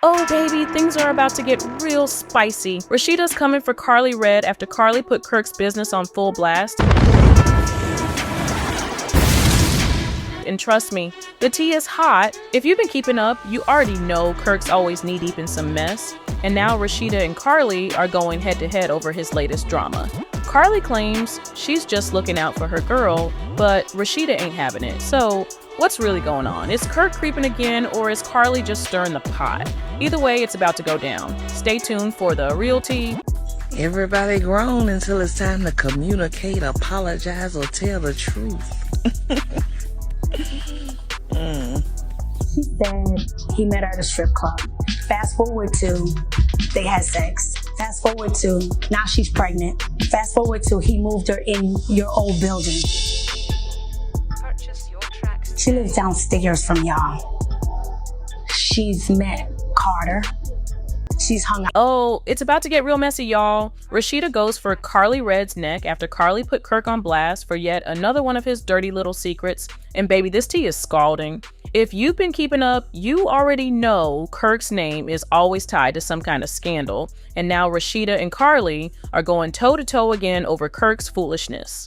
Oh baby, things are about to get real spicy. Rasheeda's coming for Carly Red after Carly put Kirk's business on full blast. And trust me, the tea is hot. If you've been keeping up, you already know Kirk's always knee-deep in some mess. And now Rasheeda and Carly are going head-to-head over his latest drama. Carly claims she's just looking out for her girl, but Rasheeda ain't having it. So what's really going on? Is Kirk creeping again, or is Carly just stirring the pot? Either way, it's about to go down. Stay tuned for the real tea. Everybody grown until it's time to communicate, apologize, or tell the truth. She said he met her at a strip club. Fast forward to they had sex. Fast forward to now she's pregnant. Fast forward to he moved her in your old building. She lives downstairs from y'all. She's met Carter. She's hung out. Oh, it's about to get real messy, y'all. Rasheeda goes for Carly Red's neck after Carly put Kirk on blast for yet another one of his dirty little secrets. And baby, this tea is scalding. If you've been keeping up, you already know Kirk's name is always tied to some kind of scandal. And now Rasheeda and Carly are going toe-to-toe again over Kirk's foolishness.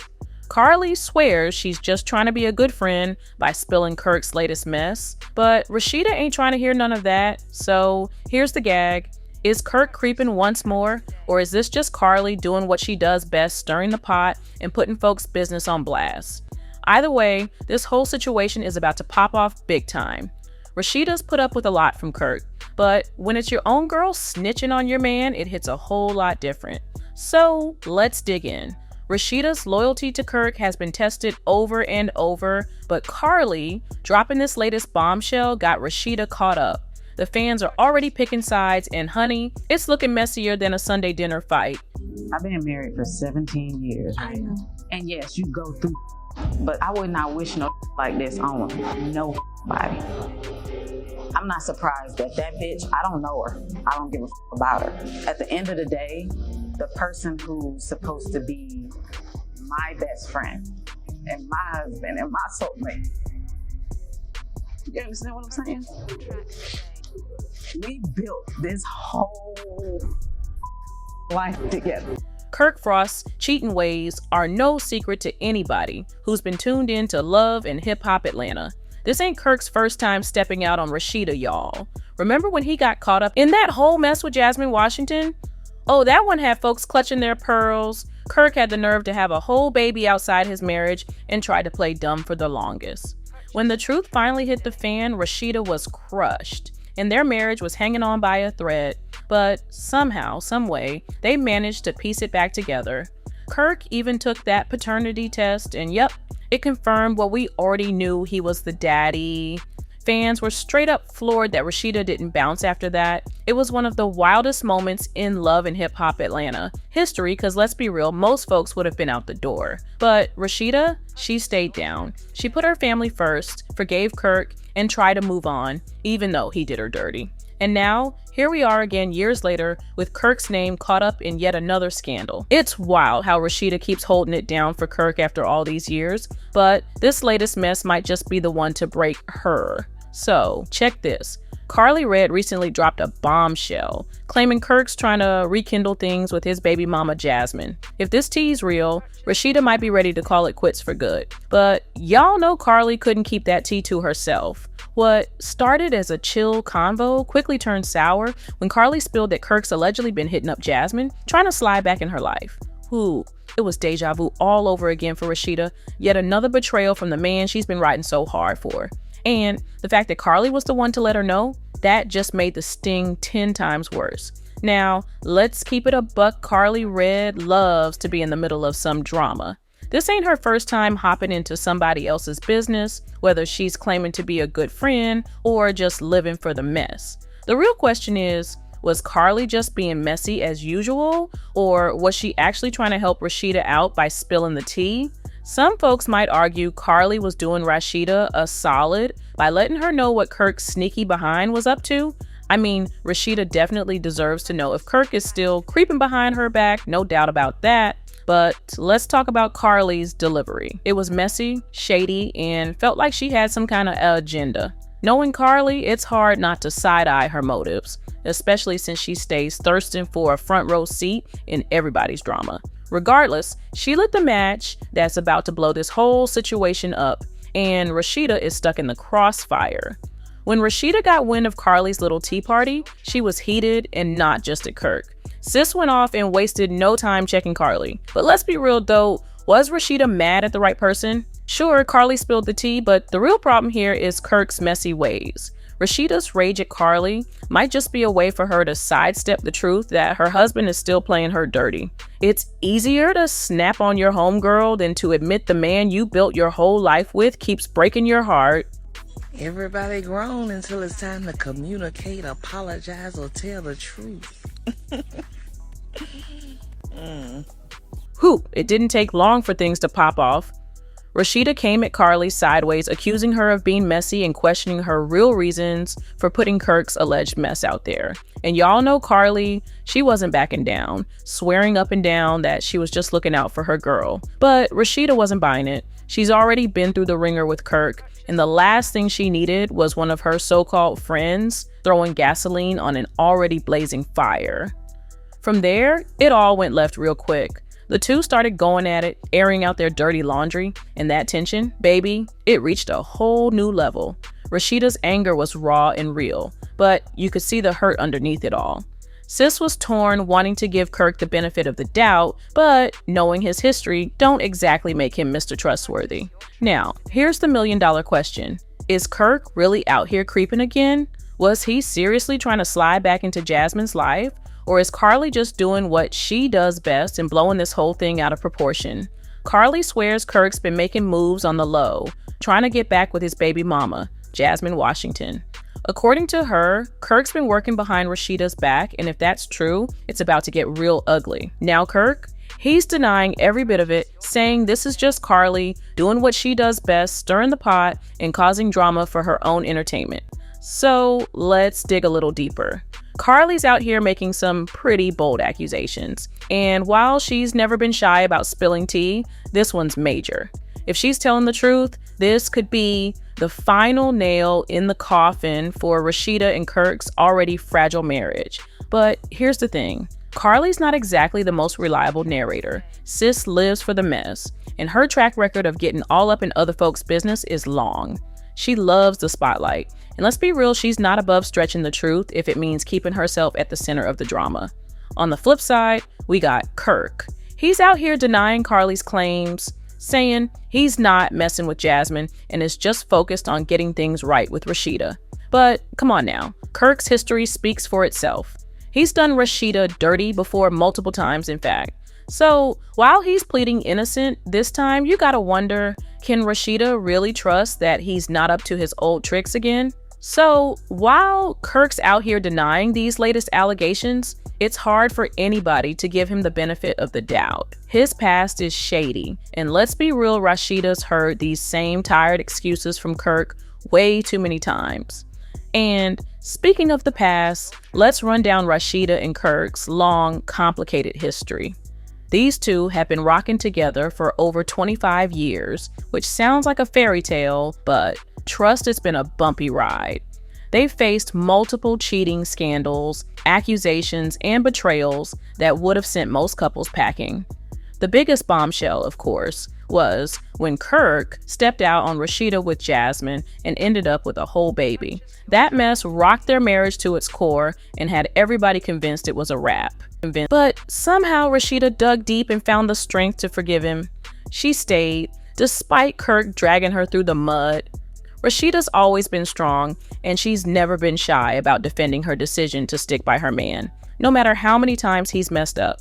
Carly swears she's just trying to be a good friend by spilling Kirk's latest mess. But Rasheeda ain't trying to hear none of that. So here's the gag. Is Kirk creeping once more, or is this just Carly doing what she does best, stirring the pot and putting folks' business on blast? Either way, this whole situation is about to pop off big time. Rasheeda's put up with a lot from Kirk, but when it's your own girl snitching on your man, it hits a whole lot different. So let's dig in. Rasheeda's loyalty to Kirk has been tested over and over, but Carly dropping this latest bombshell got Rasheeda caught up. The fans are already picking sides, and honey, it's looking messier than a Sunday dinner fight. I've been married for 17 years. I know. And yes, you go through, but I would not wish no like this on nobody. I'm not surprised that bitch, I don't know her. I don't give a about her. At the end of the day, the person who's supposed to be my best friend and my husband and my soulmate. You understand what I'm saying? We built this whole life together. Kirk Frost's cheating ways are no secret to anybody who's been tuned in to Love and Hip Hop Atlanta. This ain't Kirk's first time stepping out on Rasheeda, y'all. Remember when he got caught up in that whole mess with Jasmine Washington? Oh, that one had folks clutching their pearls. Kirk had the nerve to have a whole baby outside his marriage and tried to play dumb for the longest. When the truth finally hit the fan, Rasheeda was crushed, and their marriage was hanging on by a thread. But somehow, someway, they managed to piece it back together. Kirk even took that paternity test, and yep, it confirmed what we already knew: he was the daddy. Fans were straight up floored that Rasheeda didn't bounce after that. It was one of the wildest moments in Love and Hip Hop Atlanta history, because let's be real, most folks would have been out the door. But Rasheeda, she stayed down. She put her family first, forgave Kirk, and tried to move on, even though he did her dirty. And now, here we are again years later with Kirk's name caught up in yet another scandal. It's wild how Rasheeda keeps holding it down for Kirk after all these years, but this latest mess might just be the one to break her. So, check this. Carly Red recently dropped a bombshell, claiming Kirk's trying to rekindle things with his baby mama Jasmine. If this tea's real, Rasheeda might be ready to call it quits for good. But y'all know Carly couldn't keep that tea to herself. What started as a chill convo quickly turned sour when Carly spilled that Kirk's allegedly been hitting up Jasmine, trying to slide back in her life. Ooh, it was deja vu all over again for Rasheeda, yet another betrayal from the man she's been riding so hard for. And the fact that Carly was the one to let her know, that just made the sting 10 times worse. Now, let's keep it a buck. Carly Red loves to be in the middle of some drama. This ain't her first time hopping into somebody else's business, whether she's claiming to be a good friend or just living for the mess. The real question is, was Carly just being messy as usual, or was she actually trying to help Rasheeda out by spilling the tea? Some folks might argue Carly was doing Rasheeda a solid by letting her know what Kirk's sneaky behind was up to. I mean, Rasheeda definitely deserves to know if Kirk is still creeping behind her back, no doubt about that. But let's talk about Carly's delivery. It was messy, shady, and felt like she had some kind of agenda. Knowing Carly, it's hard not to side-eye her motives, especially since she stays thirsting for a front row seat in everybody's drama. Regardless, she lit the match that's about to blow this whole situation up, and Rasheeda is stuck in the crossfire. When Rasheeda got wind of Carly's little tea party, she was heated, and not just at Kirk. Sis went off and wasted no time checking Carly. But let's be real though, was Rasheeda mad at the right person? Sure, Carly spilled the tea, but the real problem here is Kirk's messy ways. Rasheeda's rage at Carly might just be a way for her to sidestep the truth that her husband is still playing her dirty. It's easier to snap on your homegirl than to admit the man you built your whole life with keeps breaking your heart. Everybody grown until it's time to communicate, apologize, or tell the truth. Whew, it didn't take long for things to pop off. Rasheeda came at Carly sideways, accusing her of being messy and questioning her real reasons for putting Kirk's alleged mess out there. And y'all know Carly, she wasn't backing down, swearing up and down that she was just looking out for her girl. But Rasheeda wasn't buying it. She's already been through the ringer with Kirk, and the last thing she needed was one of her so-called friends throwing gasoline on an already blazing fire. From there, it all went left real quick. The two started going at it, airing out their dirty laundry, and that tension, baby, it reached a whole new level. Rasheeda's anger was raw and real, but you could see the hurt underneath it all. Sis was torn, wanting to give Kirk the benefit of the doubt, but knowing his history don't exactly make him Mr. Trustworthy. Now, here's the million-dollar question. Is Kirk really out here creeping again? Was he seriously trying to slide back into Jasmine's life? Or is Carly just doing what she does best and blowing this whole thing out of proportion? Carly swears Kirk's been making moves on the low, trying to get back with his baby mama, Jasmine Washington. According to her, Kirk's been working behind Rasheeda's back, and if that's true, it's about to get real ugly. Now Kirk, he's denying every bit of it, saying this is just Carly doing what she does best, stirring the pot and causing drama for her own entertainment. So let's dig a little deeper. Carly's out here making some pretty bold accusations, and while she's never been shy about spilling tea, this one's major. If she's telling the truth, this could be the final nail in the coffin for Rasheeda and Kirk's already fragile marriage. But here's the thing, Carly's not exactly the most reliable narrator. Sis lives for the mess, and her track record of getting all up in other folks' business is long. She loves the spotlight, and let's be real, she's not above stretching the truth if it means keeping herself at the center of the drama. On the flip side, we got Kirk. He's out here denying Carly's claims, saying he's not messing with Jasmine and is just focused on getting things right with Rasheeda. But come on now, Kirk's history speaks for itself. He's done Rasheeda dirty before multiple times, in fact. So while he's pleading innocent this time, you gotta wonder, can Rasheeda really trust that he's not up to his old tricks again? So while Kirk's out here denying these latest allegations, it's hard for anybody to give him the benefit of the doubt. His past is shady, and let's be real, Rasheeda's heard these same tired excuses from Kirk way too many times. And speaking of the past, let's run down Rasheeda and Kirk's long, complicated history. These two have been rocking together for over 25 years, which sounds like a fairy tale, but trust, it's been a bumpy ride. They've faced multiple cheating scandals, accusations, and betrayals that would have sent most couples packing. The biggest bombshell, of course, was when Kirk stepped out on Rasheeda with Jasmine and ended up with a whole baby. That mess rocked their marriage to its core and had everybody convinced it was a wrap. But somehow Rasheeda dug deep and found the strength to forgive him. She stayed, despite Kirk dragging her through the mud. Rasheeda's always been strong, and she's never been shy about defending her decision to stick by her man, no matter how many times he's messed up.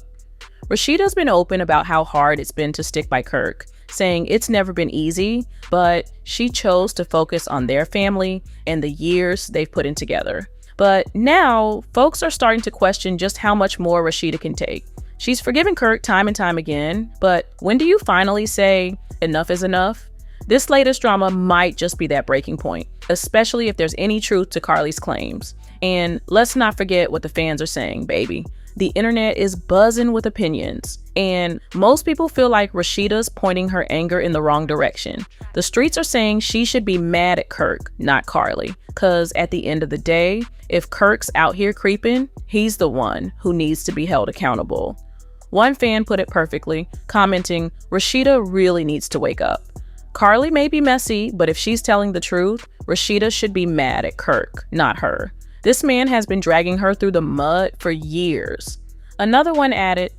Rasheeda's been open about how hard it's been to stick by Kirk, saying it's never been easy, but she chose to focus on their family and the years they've put in together. But now, folks are starting to question just how much more Rasheeda can take. She's forgiven Kirk time and time again, but when do you finally say, enough is enough? This latest drama might just be that breaking point, especially if there's any truth to Carly's claims. And let's not forget what the fans are saying, baby. The internet is buzzing with opinions, and most people feel like Rasheeda's pointing her anger in the wrong direction. The streets are saying she should be mad at Kirk, not Carly, because at the end of the day, if Kirk's out here creeping, he's the one who needs to be held accountable. One fan put it perfectly, commenting, "Rasheeda really needs to wake up. Carly may be messy, but if she's telling the truth, Rasheeda should be mad at Kirk, not her. This man has been dragging her through the mud for years." Another one added,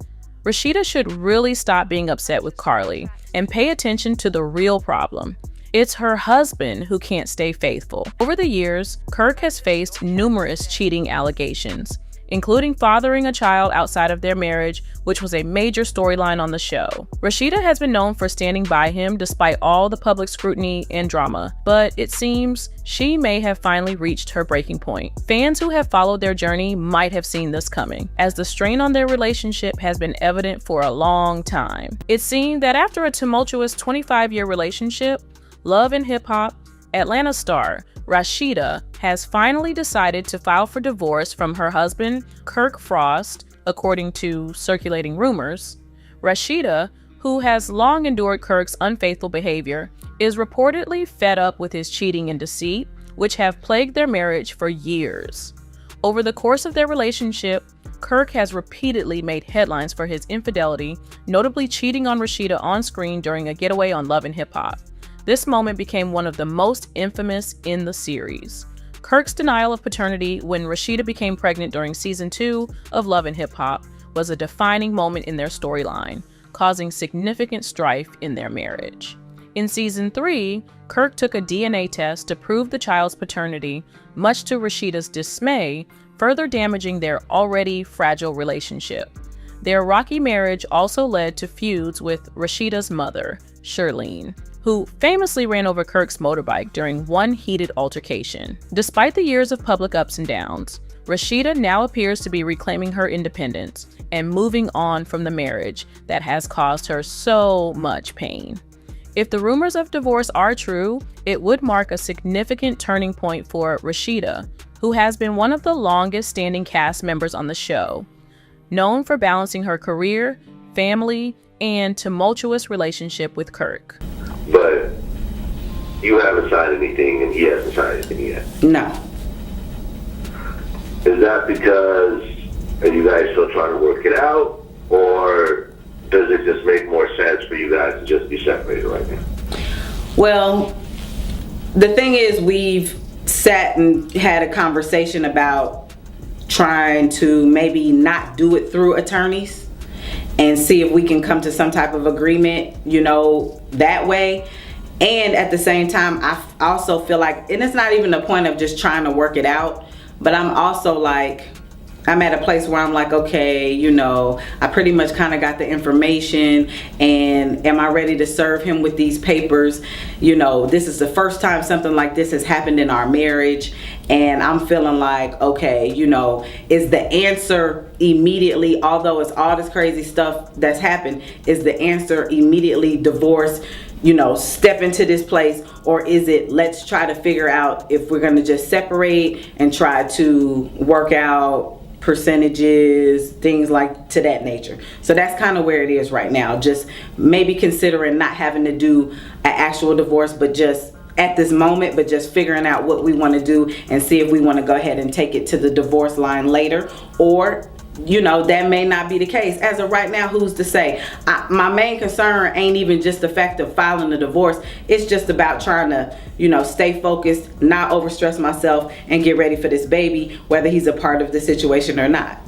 "Rasheeda should really stop being upset with Carly and pay attention to the real problem. It's her husband who can't stay faithful." Over the years, Kirk has faced numerous cheating allegations, including fathering a child outside of their marriage, which was a major storyline on the show. Rasheeda has been known for standing by him despite all the public scrutiny and drama, but it seems she may have finally reached her breaking point. Fans who have followed their journey might have seen this coming, as the strain on their relationship has been evident for a long time. It seemed that after a tumultuous 25-year relationship, Love and Hip Hop, Atlanta star Rasheeda has finally decided to file for divorce from her husband, Kirk Frost, according to circulating rumors. Rasheeda, who has long endured Kirk's unfaithful behavior, is reportedly fed up with his cheating and deceit, which have plagued their marriage for years. Over the course of their relationship, Kirk has repeatedly made headlines for his infidelity, notably cheating on Rasheeda on screen during a getaway on Love and Hip Hop. This moment became one of the most infamous in the series. Kirk's denial of paternity when Rasheeda became pregnant during season 2 of Love and Hip Hop was a defining moment in their storyline, causing significant strife in their marriage. In season 3, Kirk took a DNA test to prove the child's paternity, much to Rasheeda's dismay, further damaging their already fragile relationship. Their rocky marriage also led to feuds with Rasheeda's mother, Shirlene, who famously ran over Kirk's motorbike during one heated altercation. Despite the years of public ups and downs, Rasheeda now appears to be reclaiming her independence and moving on from the marriage that has caused her so much pain. If the rumors of divorce are true, it would mark a significant turning point for Rasheeda, who has been one of the longest standing cast members on the show, known for balancing her career, family, and tumultuous relationship with Kirk. But you haven't signed anything and he hasn't signed anything yet. No. Is that because are you guys still trying to work it out, or does it just make more sense for you guys to just be separated right now? Well, the thing is, we've sat and had a conversation about trying to maybe not do it through attorneys and see if we can come to some type of agreement, that way. And at the same time, I also feel like, and it's not even the point of just trying to work it out, but I'm also like, I'm at a place where I'm like, okay, I pretty much kind of got the information, and am I ready to serve him with these papers? This is the first time something like this has happened in our marriage, and I'm feeling like, okay, is the answer immediately, although it's all this crazy stuff that's happened, is the answer immediately divorce, step into this place, or is it let's try to figure out if we're going to just separate and try to work out percentages, things like to that nature. So that's kind of where it is right now. Just maybe considering not having to do an actual divorce, but just at this moment, but just figuring out what we want to do and see if we want to go ahead and take it to the divorce line later, or that may not be the case. As of right now, who's to say? My main concern ain't even just the fact of filing a divorce. It's just about trying to, stay focused, not overstress myself, and get ready for this baby, whether he's a part of the situation or not.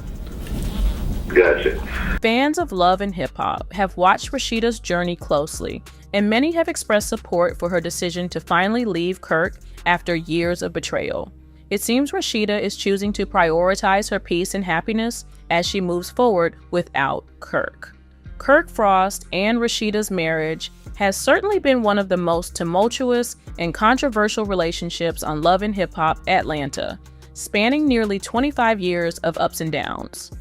Gotcha. Fans of Love and Hip Hop have watched Rasheeda's journey closely, and many have expressed support for her decision to finally leave Kirk after years of betrayal. It seems Rasheeda is choosing to prioritize her peace and happiness as she moves forward without Kirk. Kirk Frost and Rasheeda's marriage has certainly been one of the most tumultuous and controversial relationships on Love and Hip Hop Atlanta, spanning nearly 25 years of ups and downs.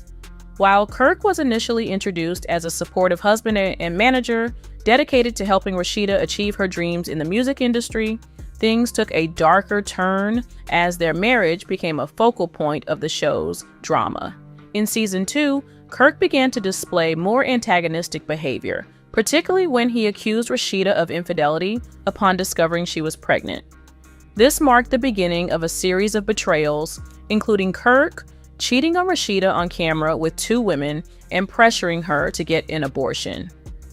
While Kirk was initially introduced as a supportive husband and manager dedicated to helping Rasheeda achieve her dreams in the music industry, things took a darker turn as their marriage became a focal point of the show's drama. In season 2, Kirk began to display more antagonistic behavior, particularly when he accused Rasheeda of infidelity upon discovering she was pregnant. This marked the beginning of a series of betrayals, including Kirk cheating on Rasheeda on camera with 2 women and pressuring her to get an abortion.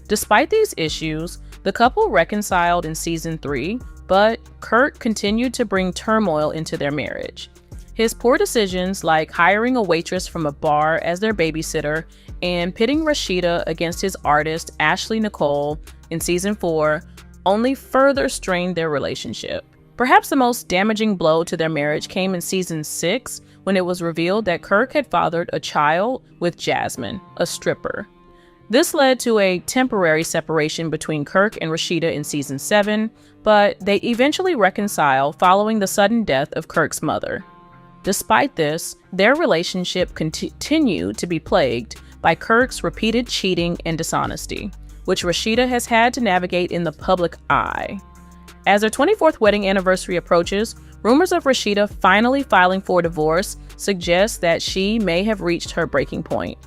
Despite these issues, the couple reconciled in season 3, but Kirk continued to bring turmoil into their marriage. His poor decisions, like hiring a waitress from a bar as their babysitter and pitting Rasheeda against his artist Ashley Nicole in season 4, only further strained their relationship. Perhaps the most damaging blow to their marriage came in season 6, when it was revealed that Kirk had fathered a child with Jasmine, a stripper. This led to a temporary separation between Kirk and Rasheeda in season 7, but they eventually reconcile following the sudden death of Kirk's mother. Despite this, their relationship continued to be plagued by Kirk's repeated cheating and dishonesty, which Rasheeda has had to navigate in the public eye. As their 24th wedding anniversary approaches, rumors of Rasheeda finally filing for divorce suggest that she may have reached her breaking point.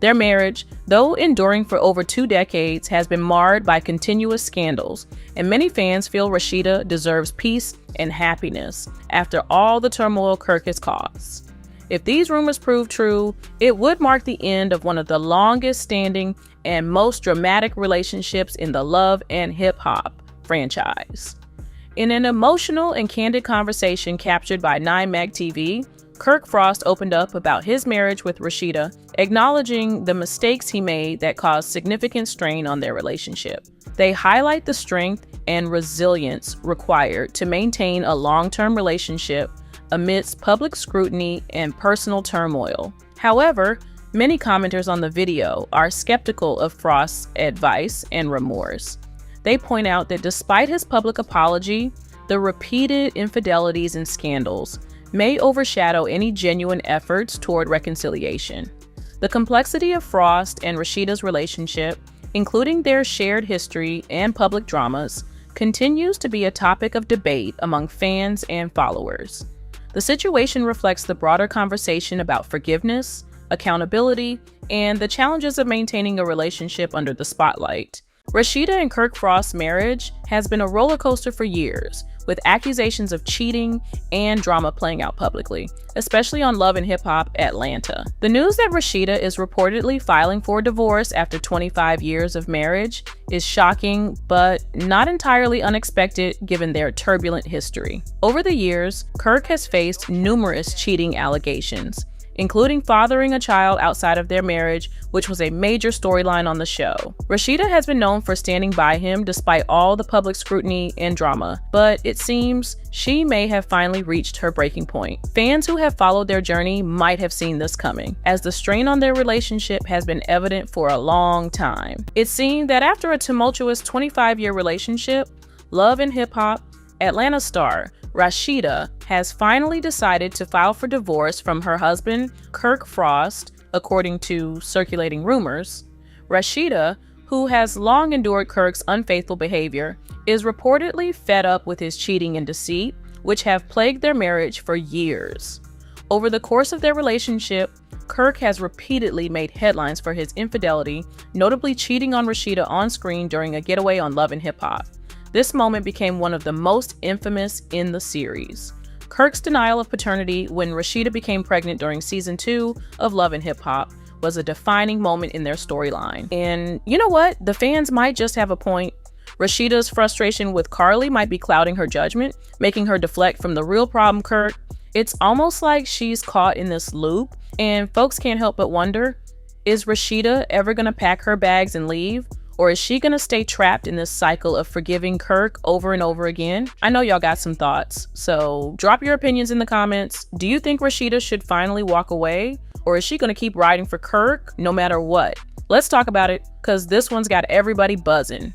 Their marriage, though enduring for over 2 decades, has been marred by continuous scandals, and many fans feel Rasheeda deserves peace and happiness after all the turmoil Kirk has caused. If these rumors prove true, it would mark the end of one of the longest standing and most dramatic relationships in the Love and Hip Hop franchise. In an emotional and candid conversation captured by 9mag TV, Kirk Frost opened up about his marriage with Rasheeda, acknowledging the mistakes he made that caused significant strain on their relationship. They highlight the strength and resilience required to maintain a long-term relationship amidst public scrutiny and personal turmoil. However, many commenters on the video are skeptical of Frost's advice and remorse. They point out that despite his public apology, the repeated infidelities and scandals may overshadow any genuine efforts toward reconciliation. The complexity of Frost and Rasheeda's relationship, including their shared history and public dramas, continues to be a topic of debate among fans and followers. The situation reflects the broader conversation about forgiveness, accountability, and the challenges of maintaining a relationship under the spotlight. Rasheeda and Kirk Frost's marriage has been a roller coaster for years, with accusations of cheating and drama playing out publicly, especially on Love and Hip Hop Atlanta. The news that Rasheeda is reportedly filing for divorce after 25 years of marriage is shocking, but not entirely unexpected given their turbulent history. Over the years, Kirk has faced numerous cheating allegations, including fathering a child outside of their marriage, which was a major storyline on the show. Rasheeda has been known for standing by him despite all the public scrutiny and drama, but it seems she may have finally reached her breaking point. Fans who have followed their journey might have seen this coming, as the strain on their relationship has been evident for a long time. It seemed that after a tumultuous 25-year relationship, Love and Hip Hop Atlanta star Rasheeda has finally decided to file for divorce from her husband, Kirk Frost, according to circulating rumors. Rasheeda, who has long endured Kirk's unfaithful behavior, is reportedly fed up with his cheating and deceit, which have plagued their marriage for years. Over the course of their relationship, Kirk has repeatedly made headlines for his infidelity, notably cheating on Rasheeda on screen during a getaway on Love and Hip Hop. This moment became one of the most infamous in the series. Kirk's denial of paternity when Rasheeda became pregnant during season 2 of Love and Hip Hop was a defining moment in their storyline. And you know what? The fans might just have a point. Rasheeda's frustration with Carly might be clouding her judgment, making her deflect from the real problem, Kirk. It's almost like she's caught in this loop, and folks can't help but wonder, is Rasheeda ever gonna pack her bags and leave? Or is she gonna stay trapped in this cycle of forgiving Kirk over and over again? I know y'all got some thoughts, so drop your opinions in the comments. Do you think Rasheeda should finally walk away? Or is she gonna keep riding for Kirk no matter what? Let's talk about it, cause this one's got everybody buzzing.